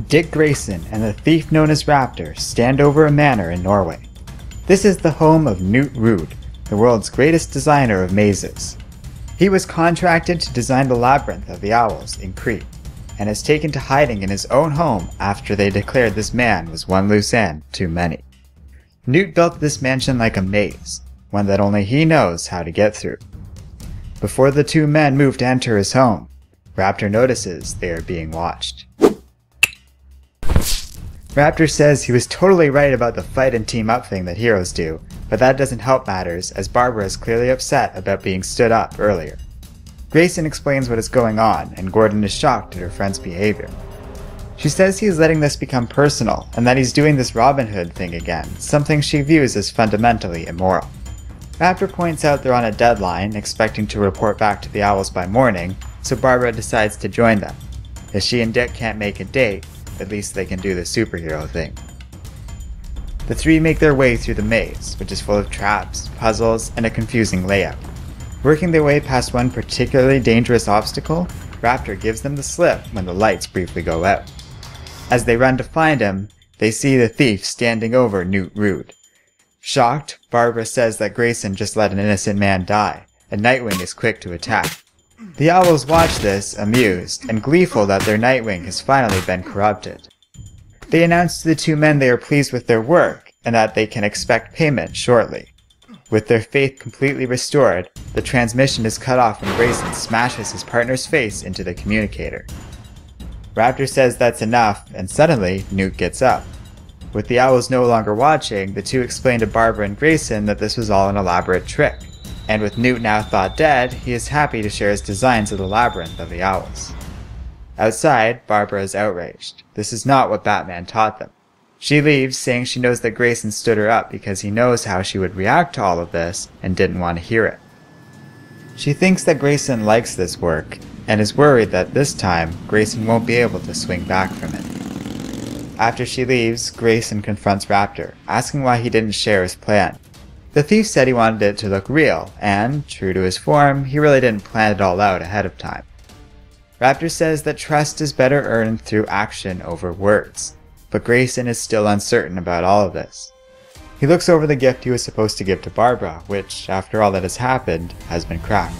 Dick Grayson and the thief known as Raptor stand over a manor in Norway. This is the home of Knut Ruud, the world's greatest designer of mazes. He was contracted to design the Labyrinth of the Owls in Crete, and is taken to hiding in his own home after they declared this man was one loose end too many. Knut built this mansion like a maze, one that only he knows how to get through. Before the two men move to enter his home, Raptor notices they are being watched. Raptor says he was totally right about the fight and team up thing that heroes do, but that doesn't help matters as Barbara is clearly upset about being stood up earlier. Grayson explains what is going on, and Gordon is shocked at her friend's behavior. She says he is letting this become personal, and that he's doing this Robin Hood thing again, something she views as fundamentally immoral. Raptor points out they're on a deadline, expecting to report back to the Owls by morning, so Barbara decides to join them. If she and Dick can't make a date, at least they can do the superhero thing. The three make their way through the maze, which is full of traps, puzzles, and a confusing layout. Working their way past one particularly dangerous obstacle, Raptor gives them the slip when the lights briefly go out. As they run to find him, they see the thief standing over Knut Ruud. Shocked, Barbara says that Grayson just let an innocent man die, and Nightwing is quick to attack. The Owls watch this, amused, and gleeful that their Nightwing has finally been corrupted. They announce to the two men they are pleased with their work, and that they can expect payment shortly. With their faith completely restored, the transmission is cut off when Grayson smashes his partner's face into the communicator. Raptor says that's enough, and suddenly, Knut gets up. With the Owls no longer watching, the two explain to Barbara and Grayson that this was all an elaborate trick. And with Knut now thought dead, he is happy to share his designs of the Labyrinth of the Owls. Outside, Barbara is outraged. This is not what Batman taught them. She leaves, saying she knows that Grayson stood her up because he knows how she would react to all of this and didn't want to hear it. She thinks that Grayson likes this work, and is worried that this time, Grayson won't be able to swing back from it. After she leaves, Grayson confronts Raptor, asking why he didn't share his plan. The thief said he wanted it to look real, and, true to his form, he really didn't plan it all out ahead of time. Raptor says that trust is better earned through action over words, but Grayson is still uncertain about all of this. He looks over the gift he was supposed to give to Barbara, which, after all that has happened, has been cracked.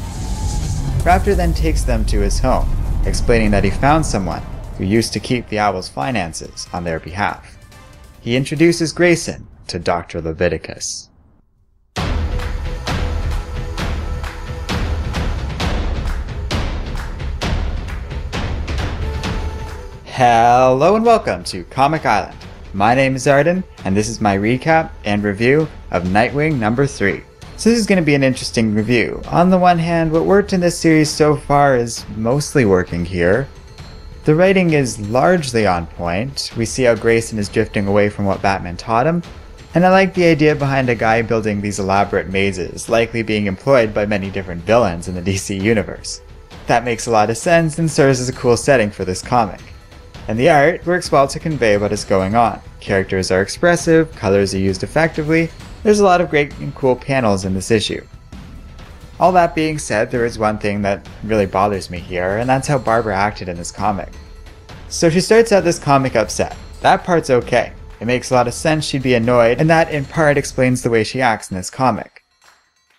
Raptor then takes them to his home, explaining that he found someone who used to keep the Owls' finances on their behalf. He introduces Grayson to Dr. Leviticus. Hello and welcome to Comic Island. My name is Arden, and this is my recap and review of Nightwing number 3. So this is going to be an interesting review. On the one hand, what worked in this series so far is mostly working here. The writing is largely on point. We see how Grayson is drifting away from what Batman taught him, and I like the idea behind a guy building these elaborate mazes, likely being employed by many different villains in the DC universe. That makes a lot of sense and serves as a cool setting for this comic. And the art works well to convey what is going on. Characters are expressive, colors are used effectively, there's a lot of great and cool panels in this issue. All that being said, there is one thing that really bothers me here, and that's how Barbara acted in this comic. So she starts out this comic upset. That part's okay. It makes a lot of sense she'd be annoyed, and that in part explains the way she acts in this comic.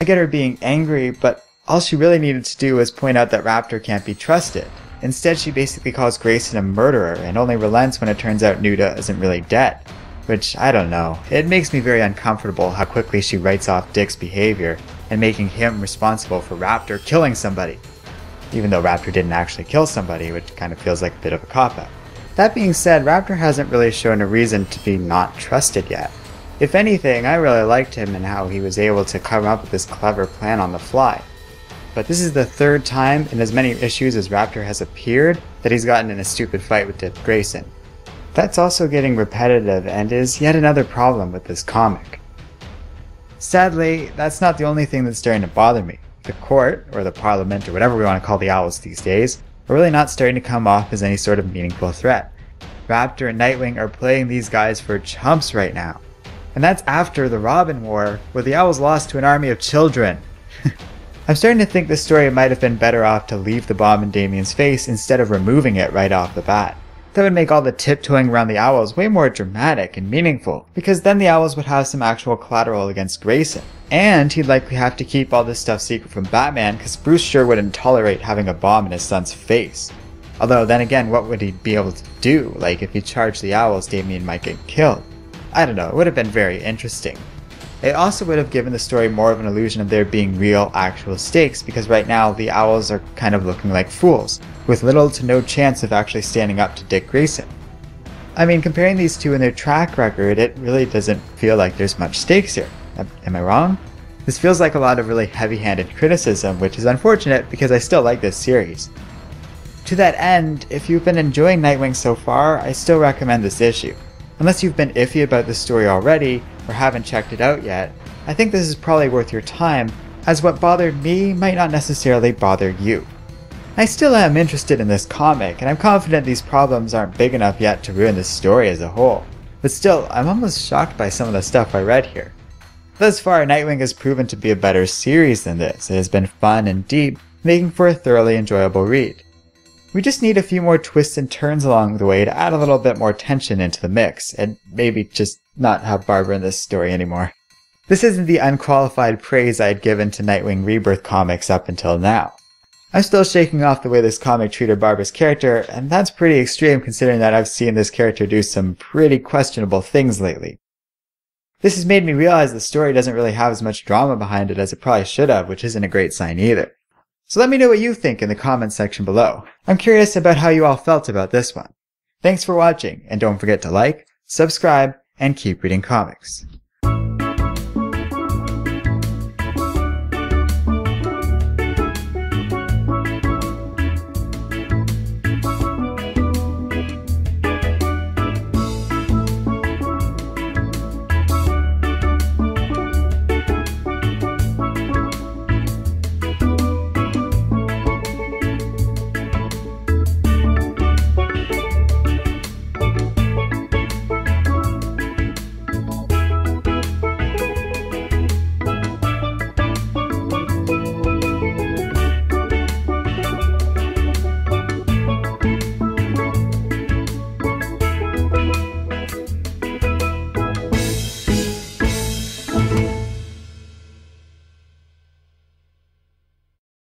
I get her being angry, but all she really needed to do was point out that Raptor can't be trusted. Instead, she basically calls Grayson a murderer and only relents when it turns out Nuda isn't really dead. Which, I don't know, it makes me very uncomfortable how quickly she writes off Dick's behavior and making him responsible for Raptor killing somebody. Even though Raptor didn't actually kill somebody, which kind of feels like a bit of a cop-out. That being said, Raptor hasn't really shown a reason to be not trusted yet. If anything, I really liked him and how he was able to come up with this clever plan on the fly. But this is the third time in as many issues as Raptor has appeared that he's gotten in a stupid fight with Dick Grayson. That's also getting repetitive and is yet another problem with this comic. Sadly, that's not the only thing that's starting to bother me. The court, or the parliament, or whatever we want to call the Owls these days, are really not starting to come off as any sort of meaningful threat. Raptor and Nightwing are playing these guys for chumps right now. And that's after the Robin War, where the Owls lost to an army of children. I'm starting to think this story might have been better off to leave the bomb in Damien's face instead of removing it right off the bat. That would make all the tiptoeing around the owls way more dramatic and meaningful, because then the owls would have some actual collateral against Grayson. And he'd likely have to keep all this stuff secret from Batman, because Bruce sure wouldn't tolerate having a bomb in his son's face. Although then again, what would he be able to do? Like, if he charged the owls, Damian might get killed. I don't know, it would have been very interesting. It also would have given the story more of an illusion of there being real, actual stakes, because right now the owls are kind of looking like fools, with little to no chance of actually standing up to Dick Grayson. I mean, comparing these two in their track record, it really doesn't feel like there's much stakes here. Am I wrong? This feels like a lot of really heavy-handed criticism, which is unfortunate because I still like this series. To that end, if you've been enjoying Nightwing so far, I still recommend this issue. Unless you've been iffy about the story already, or haven't checked it out yet, I think this is probably worth your time, as what bothered me might not necessarily bother you. I still am interested in this comic, and I'm confident these problems aren't big enough yet to ruin the story as a whole. But still, I'm almost shocked by some of the stuff I read here. Thus far, Nightwing has proven to be a better series than this. It has been fun and deep, making for a thoroughly enjoyable read. We just need a few more twists and turns along the way to add a little bit more tension into the mix, and maybe just not have Barbara in this story anymore. This isn't the unqualified praise I had given to Nightwing Rebirth comics up until now. I'm still shaking off the way this comic treated Barbara's character, and that's pretty extreme considering that I've seen this character do some pretty questionable things lately. This has made me realize the story doesn't really have as much drama behind it as it probably should have, which isn't a great sign either. So let me know what you think in the comments section below. I'm curious about how you all felt about this one. Thanks for watching, and don't forget to like, subscribe, and keep reading comics.